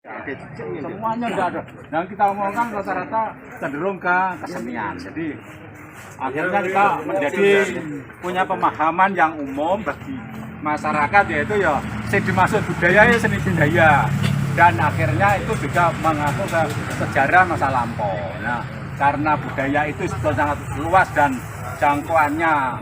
Semuanya tidak ada. Dan kita omongkan rata-rata cenderung ke kesenian. Jadi akhirnya kita menjadi punya pemahaman yang umum bagi masyarakat, yaitu ya sing dimaksud budaya ya seni budaya. Dan akhirnya itu juga mengaku ke sejarah masa lampau. Nah, karena budaya itu sangat luas dan jangkauannya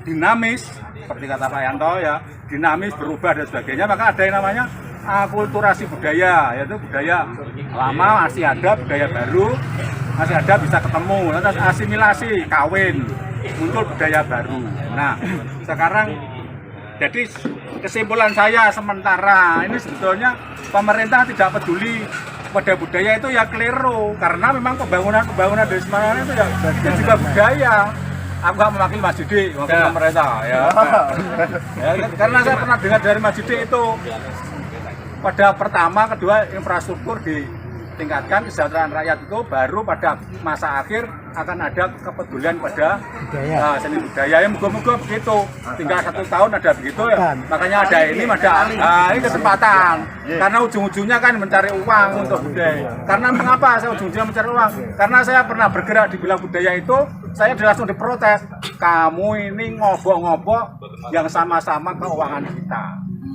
dinamis, seperti kata Pak Yanto ya, dinamis, berubah dan sebagainya, maka ada yang namanya akulturasi budaya, yaitu budaya lama masih ada, budaya baru masih ada, bisa ketemu, lantas asimilasi, kawin, muncul budaya baru. Nah, sekarang jadi kesimpulan saya sementara ini sebetulnya pemerintah tidak peduli pada budaya itu ya keliru, karena memang pembangunan dari Semarang itu ya itu juga budaya. Aku nggak mewakili Mas Didi, mewakili pemerintah ya. Ya. Karena saya pernah dengar dari Mas Didi itu pada pertama, kedua infrastruktur ditingkatkan, kesejahteraan rakyat itu baru pada masa akhir akan ada kepedulian pada seni budaya. Yang moga-moga begitu, tinggal 1 tahun ada begitu ya. Makanya ada ini kesempatan. Karena ujung-ujungnya kan mencari uang untuk budaya. Karena mengapa saya ujung-ujungnya mencari uang? Karena saya pernah bergerak di bidang budaya itu, saya langsung diprotes. Kamu ini ngobok-ngobok yang sama-sama keuangan kita,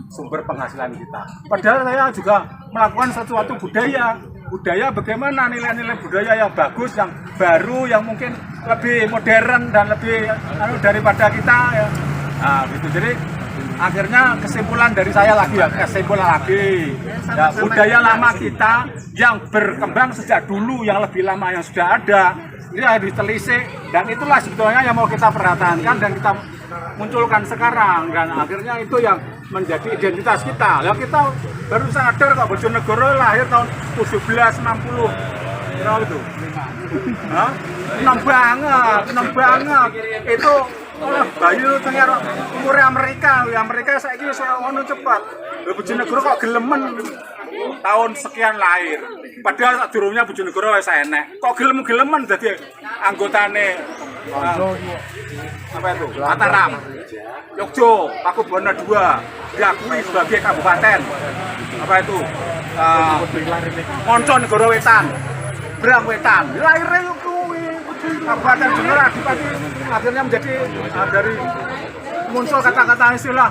sumber penghasilan kita. Padahal saya juga melakukan sesuatu budaya bagaimana nilai-nilai budaya yang bagus, yang baru, yang mungkin lebih modern dan lebih daripada kita ya. Nah, gitu. Jadi akhirnya kesimpulan dari saya lagi ya, budaya lama kita yang berkembang sejak dulu, yang lebih lama yang sudah ada, ini harus ditelisik, dan itulah sebetulnya yang mau kita perhatikan dan kita munculkan sekarang, dan akhirnya itu yang menjadi identitas kita. Ya, kita baru sadar kok Bojonegoro lahir tahun 1760. Berapa itu? Hah? 6 banget. Itu oleh Bayu Tengger umurnya Amerika saya kira saya ngono cepat. Bojonegoro kok gelemen tahun sekian lahir. Padahal sadurunge Bojonegoro wis enek. Kok gelem-gelemen dadi anggotane apa itu? Mataram, Yogyo, Pakubono II diakui sebagai kabupaten apa itu? Monconegoro Wetan, Brang Wetan. Lahirnya kuwi Kabupaten Jember Adipati akhirnya menjadi dari muncul kata-kata istilah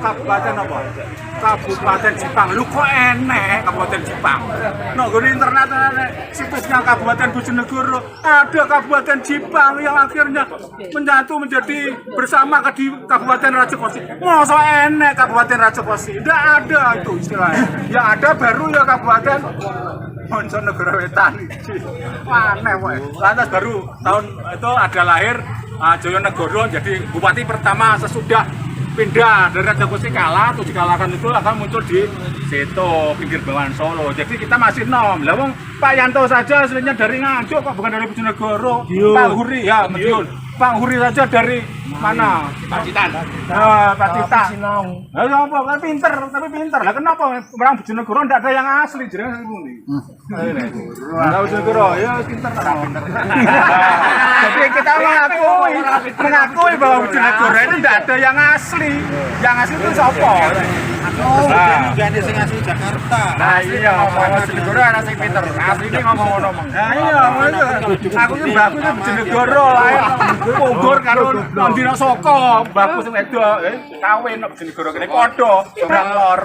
kabupaten apa? Kabupaten Jipang. Lu kok enek Kabupaten Jipang? Nah, di internet situsnya Kabupaten Bojonegoro ada Kabupaten Jipang yang akhirnya menyatu menjadi bersama di Kabupaten Rajokosi. Masa enek Kabupaten Rajokosi? Tidak ada itu istilahnya. Yang ada baru ya Kabupaten Monconegoro Wetan. Aneh woy. Lantas baru tahun itu ada lahir Joyonegoro jadi bupati pertama sesudah pindah dari Rajokosi kalah atau dikalahkan itu akan muncul di situ pinggir Bengawan Solo. Jadi kita masih nom. Lah wong Pak Yanto saja aslinya dari Nganjuk kok bukan dari Bojonegoro. Pak Huri ya Madiun. Pak Huri saja dari mana? Pacitan. Pacitan. Lah apa kan pinter tapi pinter. Lah kenapa orang Bojonegoro ndak ada yang asli jenenge pundi? Lah Bojonegoro ya pinter. Jadi kita mengakui bahwa Bojonegoro itu ndak ada yang asli. Yang asli itu siapa? Ganti sing asli Jakarta. Nah iya, Bojonegoro ana sing pinter. Asline ngomong-ngomong. Nah iya, aku iki mbakku itu Bojonegoro lahir. Bogor karo Ndina Soko, mbakku sing wedok kawin nang Bojonegoro kene padha Brang Lor.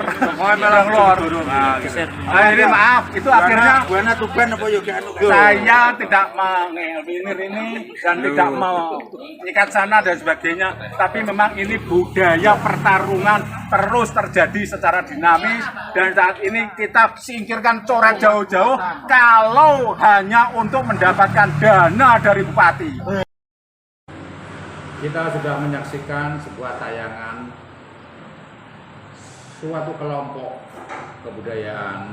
Nah, ini maaf, itu akhirnya Buana Tuban apa yo anu. saya tidak mengelminir ini dan tidak mau menyikat sana dan sebagainya, tapi memang ini budaya pertarungan terus terjadi secara dinamis, dan saat ini kita singkirkan coret jauh-jauh kalau hanya untuk mendapatkan dana dari bupati. Kita sudah menyaksikan sebuah tayangan suatu kelompok kebudayaan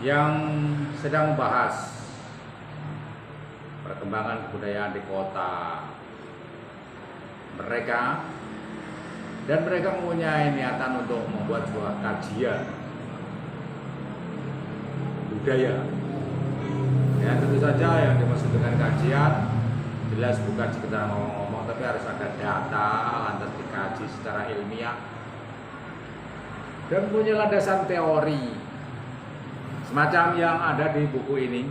yang sedang membahas perkembangan kebudayaan di kota mereka, dan mereka mempunyai niatan untuk membuat sebuah kajian budaya. Ya, tentu saja yang dimaksud dengan kajian jelas bukan sekedar ngomong-ngomong, tapi harus ada data, lantas dikaji secara ilmiah. dan punya landasan teori semacam yang ada di buku ini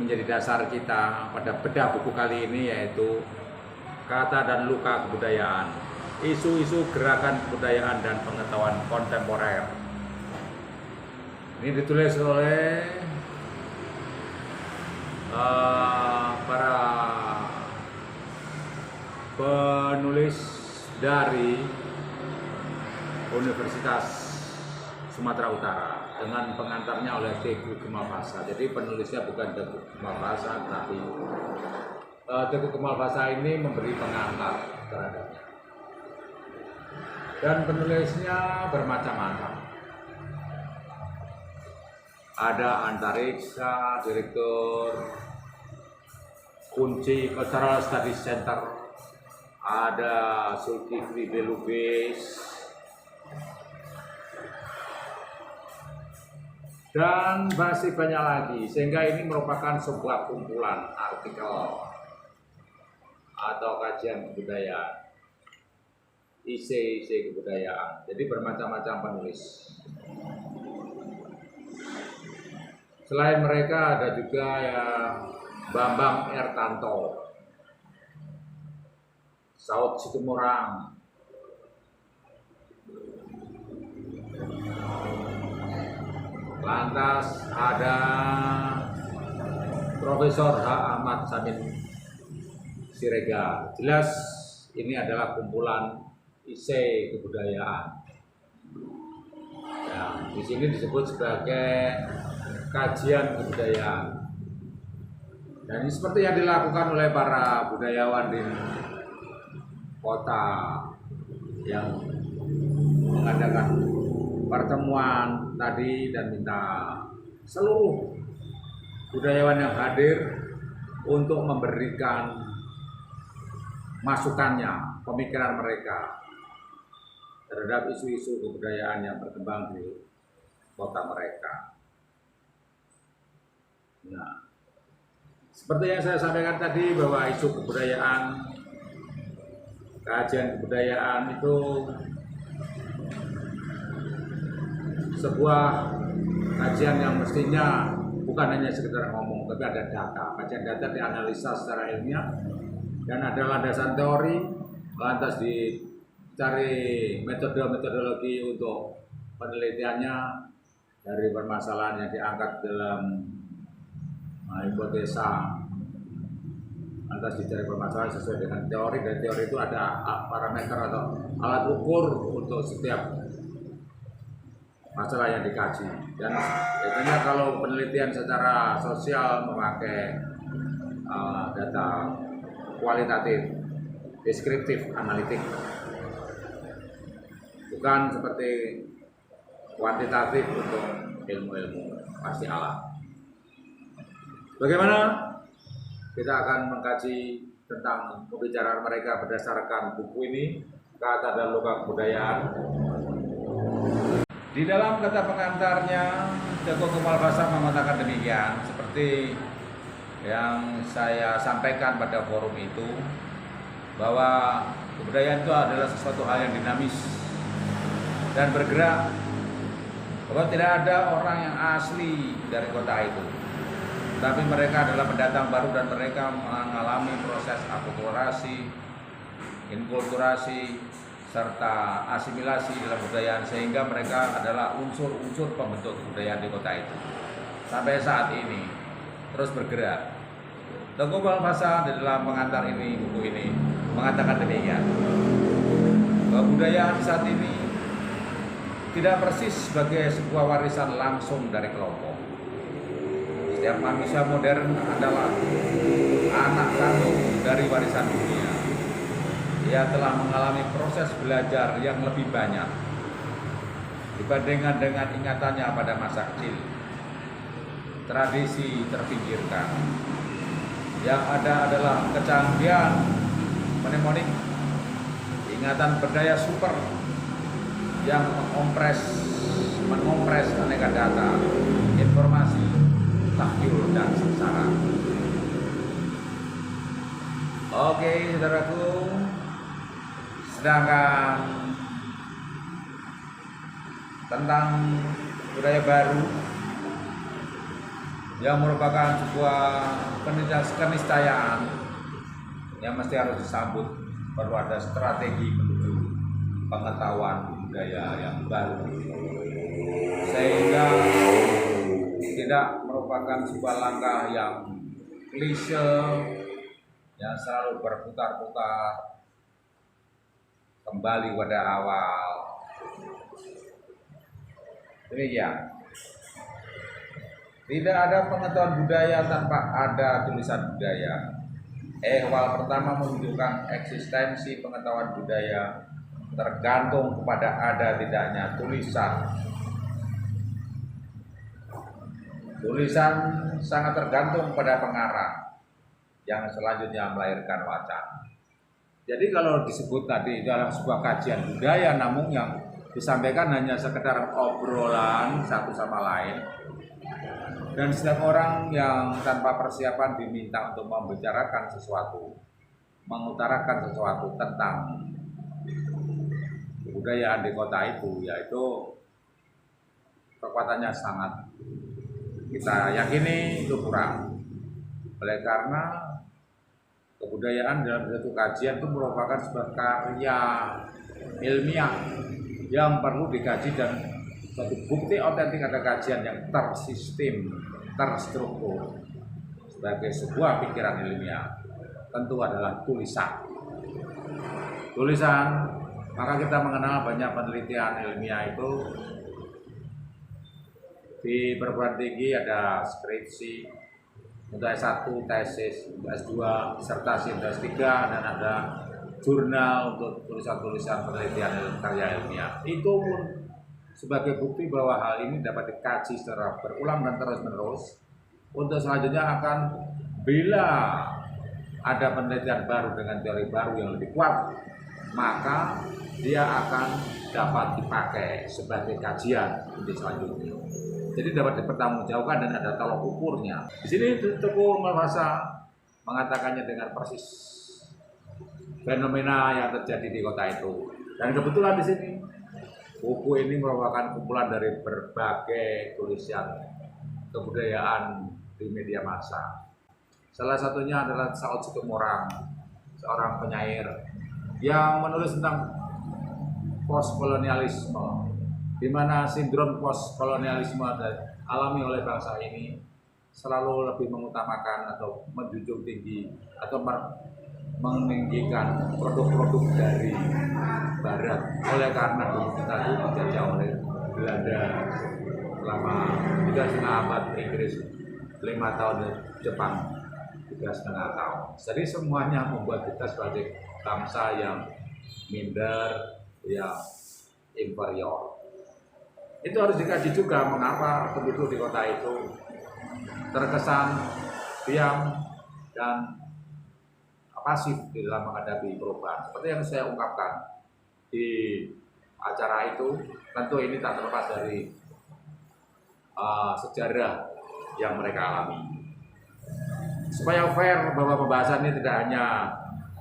menjadi dasar kita pada bedah buku kali ini, yaitu Kata dan Luka Kebudayaan, isu-isu gerakan kebudayaan dan pengetahuan kontemporer. Ini ditulis oleh para penulis dari Universitas Sumatera Utara dengan pengantarnya oleh Teguh Kemal Pasha. Jadi penulisnya bukan Teguh Kemal Pasha, tapi Teguh Kemal Pasha ini memberi pengantar terhadapnya. Dan penulisnya bermacam-macam. Ada antariksa, direktur kunci Cultural Studies Center, ada Zulkifli Belubis, dan masih banyak lagi, sehingga ini merupakan sebuah kumpulan artikel atau kajian kebudayaan, isi kebudayaan. Jadi bermacam-macam penulis. Selain mereka ada juga yang Bambang Ertanto, Saud Situmorang, lantas ada Profesor H. Ahmad Samin Siregar. Jelas ini adalah kumpulan isi kebudayaan. Ya, di sini disebut sebagai kajian kebudayaan. Dan ini seperti yang dilakukan oleh para budayawan di kota yang mengadakan pertemuan tadi dan minta seluruh budayawan yang hadir untuk memberikan masukannya, pemikiran mereka terhadap isu-isu kebudayaan yang berkembang di kota mereka. Nah, seperti yang saya sampaikan tadi bahwa isu kebudayaan, kajian kebudayaan itu sebuah kajian yang mestinya bukan hanya sekedar ngomong, tapi ada data. Kajian data dianalisa secara ilmiah dan ada landasan teori, lantas dicari metodologi untuk penelitiannya dari permasalahan yang diangkat dalam hipotesa, lantas dicari permasalahan sesuai dengan teori, dan teori itu ada parameter atau alat ukur untuk setiap masalah yang dikaji. Dan biasanya kalau penelitian secara sosial memakai data kualitatif, deskriptif, analitik, bukan seperti kuantitatif untuk ilmu-ilmu pasti alam. Bagaimana kita akan mengkaji tentang pembicaraan mereka berdasarkan buku ini, Kata dan Luka Kebudayaan. Di dalam kata pengantarnya, Teguh Kemal Pasha mengatakan demikian, seperti yang saya sampaikan pada forum itu, bahwa kebudayaan itu adalah sesuatu hal yang dinamis dan bergerak, bahwa tidak ada orang yang asli dari kota itu, tapi mereka adalah pendatang baru dan mereka mengalami proses akulturasi, inkulturasi, serta asimilasi dalam kebudayaan, sehingga mereka adalah unsur-unsur pembentuk kebudayaan di kota itu. Sampai saat ini terus bergerak. Teguh Kemal Pasha di dalam pengantar ini, buku ini, mengatakan demikian, kebudayaan saat ini tidak persis sebagai sebuah warisan langsung dari kelompok. Setiap manusia modern adalah anak kandung dari warisan dunia. Ia telah mengalami proses belajar yang lebih banyak dibandingkan dengan ingatannya pada masa kecil. Tradisi terpinggirkan. Yang ada adalah kecanggihan mnemonik, ingatan berdaya super yang mengompres aneka data, informasi, takyul, dan sengsara. Oke, saudaraku, sedangkan tentang budaya baru yang merupakan sebuah keniscayaan yang mesti harus disambut. Perlu ada strategi menuju pengetahuan budaya yang baru, sehingga tidak merupakan sebuah langkah yang klise yang selalu berputar-putar kembali pada awal. Demikian. Tidak ada pengetahuan budaya tanpa ada tulisan budaya. Ehwal pertama menunjukkan eksistensi pengetahuan budaya tergantung kepada ada tidaknya tulisan. Tulisan sangat tergantung pada pengarang yang selanjutnya melahirkan wacana. Jadi kalau disebut tadi dalam sebuah kajian budaya, namun yang disampaikan hanya sekedar obrolan satu sama lain, dan setiap orang yang tanpa persiapan diminta untuk membicarakan sesuatu, mengutarakan sesuatu tentang kebudayaan di kota itu, yaitu kekuatannya sangat kita yakini itu kurang. Oleh karena kebudayaan dalam satu kajian itu merupakan sebuah karya ilmiah yang perlu dikaji, dan satu bukti otentik ada kajian yang tersistem, terstruktur sebagai sebuah pikiran ilmiah tentu adalah tulisan. Tulisan, maka kita mengenal banyak penelitian ilmiah itu di perguruan tinggi ada skripsi untuk S1, tesis, untuk S2, disertasi untuk S3, dan ada jurnal untuk tulisan-tulisan penelitian karya ilmiah. Itu sebagai bukti bahwa hal ini dapat dikaji secara berulang dan terus-menerus. Untuk selanjutnya akan, bila ada penelitian baru dengan teori baru yang lebih kuat, maka dia akan dapat dipakai sebagai kajian untuk selanjutnya. Jadi dapat dipertanggungjawabkan dan ada tolak ukurnya. Di sini Teguh Mahasa mengatakannya dengan persis fenomena yang terjadi di kota itu. Dan kebetulan di sini buku ini merupakan kumpulan dari berbagai tulisan kebudayaan di media massa. Salah satunya adalah Saud Situmorang, seorang penyair yang menulis tentang postkolonialisme, di mana sindrom postkolonialisme alami oleh bangsa ini selalu lebih mengutamakan atau menjunjung tinggi atau meninggikan produk-produk dari Barat. Oleh karena kita dijajah oleh Belanda selama 3,5 abad, Inggris 5 tahun, Jepang 3,5 tahun. Jadi semuanya membuat kita sebagai bangsa yang minder, yang inferior. Itu harus dikaji juga mengapa penduduk di kota itu terkesan diam dan pasif di dalam menghadapi perubahan. Seperti yang saya ungkapkan di acara itu, tentu ini tak terlepas dari sejarah yang mereka alami. Supaya fair bahwa pembahasan ini tidak hanya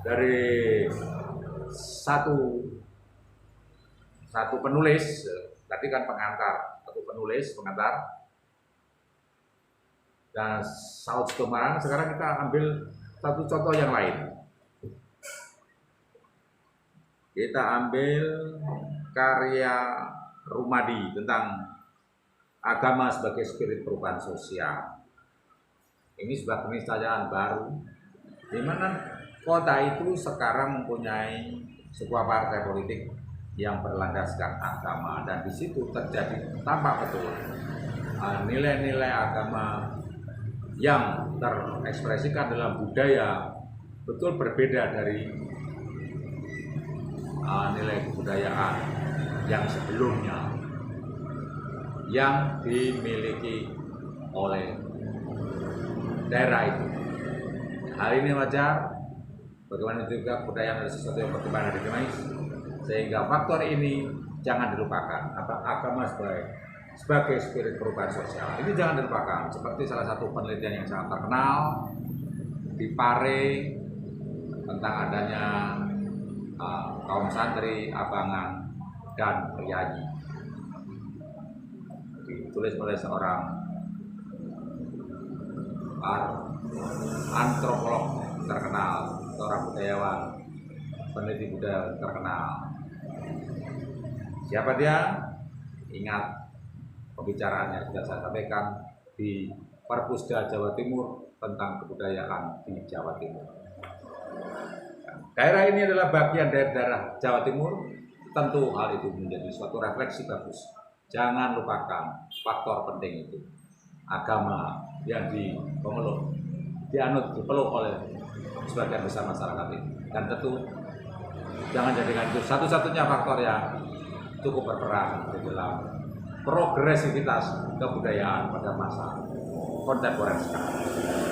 dari satu penulis, tadi kan pengantar, satu penulis, pengantar, dan Saud Situmorang. Sekarang kita ambil satu contoh yang lain. Kita ambil karya Rumadi tentang agama sebagai spirit perubahan sosial. Ini sebuah keniscayaan baru, di mana kota itu sekarang mempunyai sebuah partai politik yang berlandaskan agama, dan di situ terjadi tampak betul nilai-nilai agama yang terekspresikan dalam budaya betul berbeda dari nilai kebudayaan yang sebelumnya yang dimiliki oleh daerah itu. Hal ini wajar, bagaimana juga kebudayaan adalah sesuatu yang berkembang dari dinamis, sehingga faktor ini jangan dilupakan. Agama sebagai spirit perubahan sosial ini jangan dilupakan. Seperti salah satu penelitian yang sangat terkenal di Pare tentang adanya kaum santri, abangan, dan priayi. ditulis oleh seorang antropolog terkenal, seorang budayawan, peneliti budaya terkenal. Siapa dia? Ingat pembicaraannya sudah saya sampaikan di Perpusda Jawa Timur tentang kebudayaan di Jawa Timur. Daerah ini adalah bagian dari daerah Jawa Timur, tentu hal itu menjadi suatu refleksi bagus. Jangan lupakan faktor penting itu. Agama yang dipeluk oleh sebagian besar masyarakat ini. Dan tentu jangan jadikan itu satu-satunya faktor yang cukup berperan di dalam progresivitas kebudayaan pada masa kontemporer sekarang.